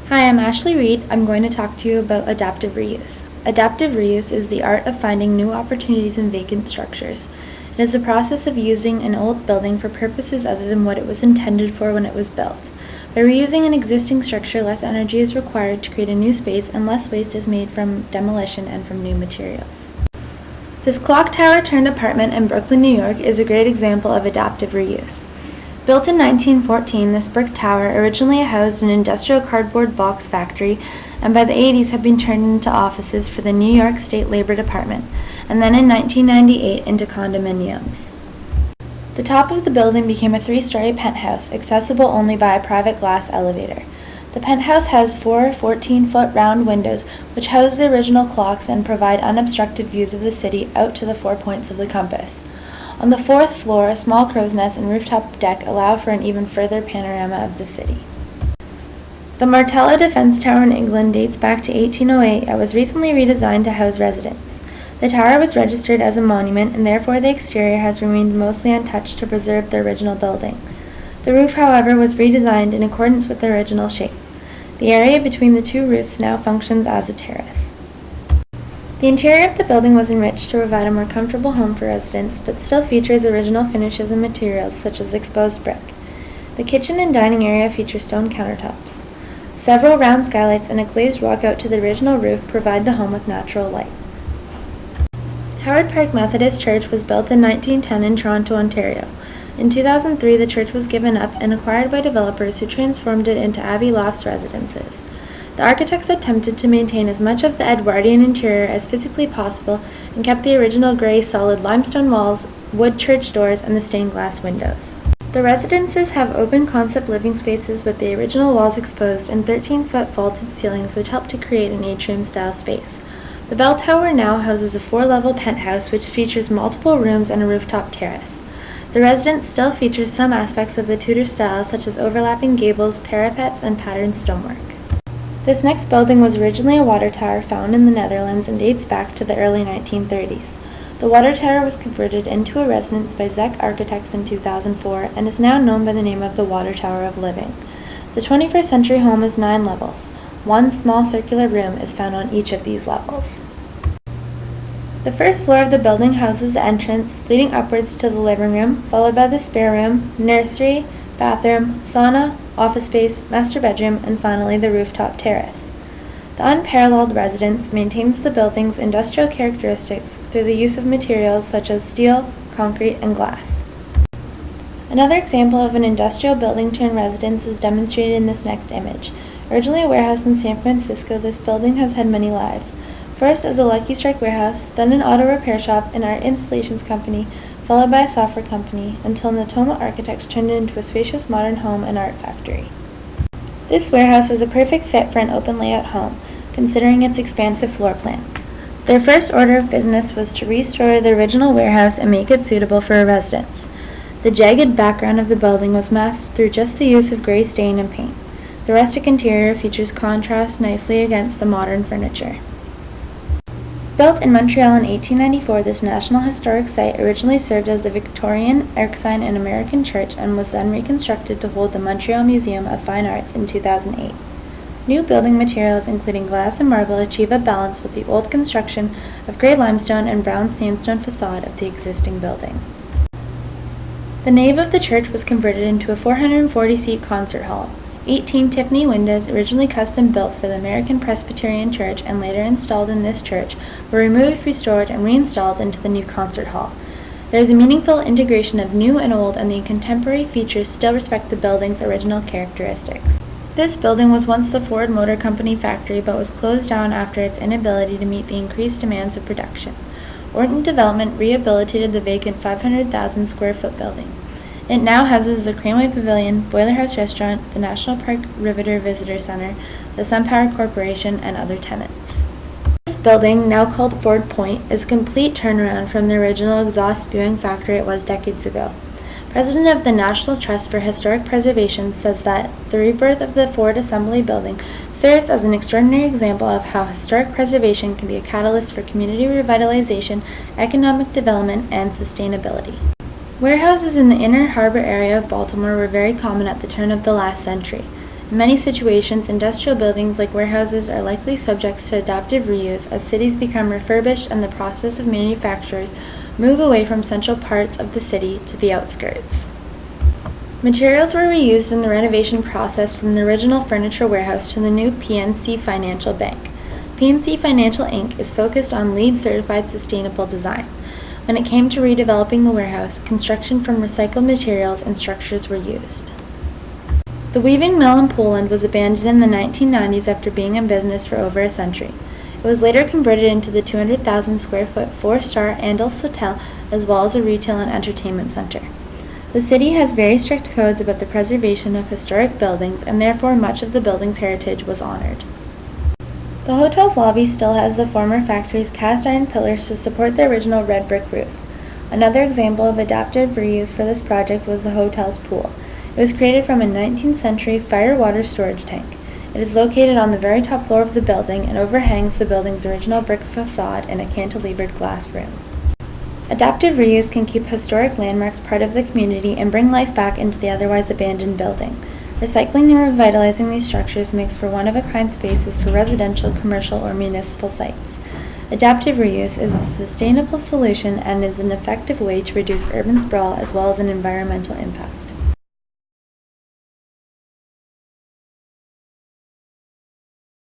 Hi, I'm Ashley Reed. I'm going to talk to you about adaptive reuse. Adaptive reuse is the art of finding new opportunities in vacant structures. It is the process of using an old building for purposes other than what it was intended for when it was built. By reusing an existing structure, less energy is required to create a new space and less waste is made from demolition and from new materials. This clock tower turned apartment in Brooklyn, New York is a great example of adaptive reuse. Built in 1914, this brick tower originally housed an industrial cardboard box factory and by the 80s had been turned into offices for the New York State Labor Department, and then in 1998 into condominiums. The top of the building became a 3-story penthouse, accessible only by a private glass elevator. The penthouse has 4 14-foot round windows which house the original clocks and provide unobstructed views of the city out to the 4 points of the compass. On the 4th floor, a small crow's nest and rooftop deck allow for an even further panorama of the city. The Martello Defence Tower in England dates back to 1808 and was recently redesigned to house residents. The tower was registered as a monument and therefore the exterior has remained mostly untouched to preserve the original building. The roof, however, was redesigned in accordance with the original shape. The area between the two roofs now functions as a terrace. The interior of the building was enriched to provide a more comfortable home for residents, but still features original finishes and materials such as exposed brick. The kitchen and dining area feature stone countertops. Several round skylights and a glazed walkout to the original roof provide the home with natural light. Howard Park Methodist Church was built in 1910 in Toronto, Ontario. In 2003, the church was given up and acquired by developers who transformed it into Abbey Lofts residences. The architects attempted to maintain as much of the Edwardian interior as physically possible and kept the original gray solid limestone walls, wood church doors, and the stained glass windows. The residences have open concept living spaces with the original walls exposed and 13-foot vaulted ceilings which help to create an atrium style space. The bell tower now houses a 4-level penthouse which features multiple rooms and a rooftop terrace. The residence still features some aspects of the Tudor style such as overlapping gables, parapets, and patterned stonework. This next building was originally a water tower found in the Netherlands and dates back to the early 1930s. The water tower was converted into a residence by Zek Architects in 2004 and is now known by the name of the Water Tower of Living. The 21st century home is 9 levels. One small circular room is found on each of these levels. The first floor of the building houses the entrance, leading upwards to the living room, followed by the spare room, nursery, bathroom, sauna, office space, master bedroom, and finally the rooftop terrace. The unparalleled residence maintains the building's industrial characteristics through the use of materials such as steel, concrete, and glass. Another example of an industrial building turned residence is demonstrated in this next image. Originally a warehouse in San Francisco, this building has had many lives. First as a Lucky Strike warehouse, then an auto repair shop, an art installations company, followed by a software company, until Natoma Architects turned it into a spacious modern home and art factory. This warehouse was a perfect fit for an open layout home, considering its expansive floor plan. Their first order of business was to restore the original warehouse and make it suitable for a residence. The jagged background of the building was masked through just the use of gray stain and paint. The rustic interior features contrast nicely against the modern furniture. Built in Montreal in 1894, this National Historic Site originally served as the Victorian, Erskine, and American Church and was then reconstructed to hold the Montreal Museum of Fine Arts in 2008. New building materials including glass and marble achieve a balance with the old construction of gray limestone and brown sandstone facade of the existing building. The nave of the church was converted into a 440-seat concert hall. 18 Tiffany windows, originally custom built for the American Presbyterian Church and later installed in this church, were removed, restored, and reinstalled into the new concert hall. There is a meaningful integration of new and old, and the contemporary features still respect the building's original characteristics. This building was once the Ford Motor Company factory but was closed down after its inability to meet the increased demands of production. Orton Development rehabilitated the vacant 500,000 square foot building. It now houses the Craneway Pavilion, Boiler House Restaurant, the National Park Riveter Visitor Center, the SunPower Corporation, and other tenants. This building, now called Ford Point, is a complete turnaround from the original exhaust spewing factory it was decades ago. President of the National Trust for Historic Preservation says that the rebirth of the Ford Assembly Building serves as an extraordinary example of how historic preservation can be a catalyst for community revitalization, economic development, and sustainability. Warehouses in the inner harbor area of Baltimore were very common at the turn of the last century. In many situations, industrial buildings like warehouses are likely subject to adaptive reuse as cities become refurbished and the process of manufacturers move away from central parts of the city to the outskirts. Materials were reused in the renovation process from the original furniture warehouse to the new PNC Financial Bank. PNC Financial Inc. is focused on LEED certified sustainable design. When it came to redeveloping the warehouse, construction from recycled materials and structures were used. The weaving mill in Poland was abandoned in the 1990s after being in business for over a century. It was later converted into the 200,000 square foot 4-star Andals Hotel as well as a retail and entertainment center. The city has very strict codes about the preservation of historic buildings, and therefore much of the building's heritage was honored. The hotel's lobby still has the former factory's cast iron pillars to support the original red brick roof. Another example of adaptive reuse for this project was the hotel's pool. It was created from a 19th century fire water storage tank. It is located on the very top floor of the building and overhangs the building's original brick facade in a cantilevered glass room. Adaptive reuse can keep historic landmarks part of the community and bring life back into the otherwise abandoned building. Recycling and revitalizing these structures makes for one-of-a-kind spaces for residential, commercial, or municipal sites. Adaptive reuse is a sustainable solution and is an effective way to reduce urban sprawl as well as an environmental impact.